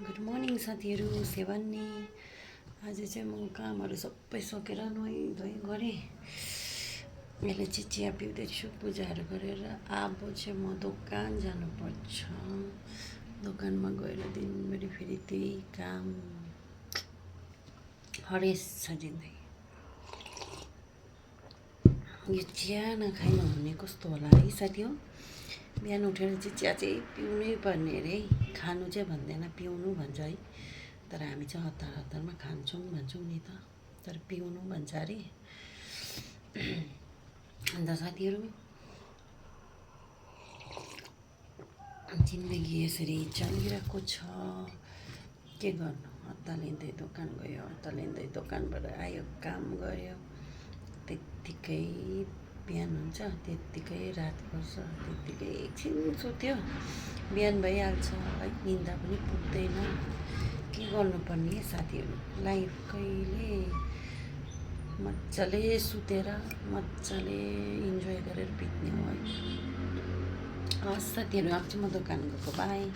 Good morning साथीहरू, सेवान्नी। आज चाहिँ म कामहरू सबै सकेर नुहाइ गरेँ। मैले चाहिँ चिया पिउँदैछु पूजाहरू गरेर। अब चाहिँ म दोकान जानुपर्छ। दोकानमा गएर दिनभरि फेरि त्यही काम, हरेस छ जिन्दगी। यो चिया नखाइ नहुने कस्तो होला है साथी हो। बिहान उठेर चाहिँ चिया चाहिँ पिउनै पर्ने अरे है। खानु चाहिँ भन्दैन, पिउनु भन्छ है। तर हामी चाहिँ हतार हतारमा खान्छौँ भन्छौँ नि त, तर पिउनु भन्छ अरे। अन्त साथीहरू, जिन्दगी यसरी चलिरहेको छ। के गर्नु, हतालिँदै दोकान गयो, हतालिँदै दोकानबाट आयो, काम गऱ्यो, त्यत्तिकै बिहान हुन्छ, त्यत्तिकै रात पर्छ, त्यत्तिकै एकछिन सुत्यो बिहान भइहाल्छ है। निन्दा पनि पुग्दैन। के गर्नुपर्ने साथीहरू, लाइफ कहिले मजाले सुतेर मजाले इन्जोय गरेर बित्ने हो है। हस् साथीहरू, अब चाहिँ म दोकान गएको, बाई।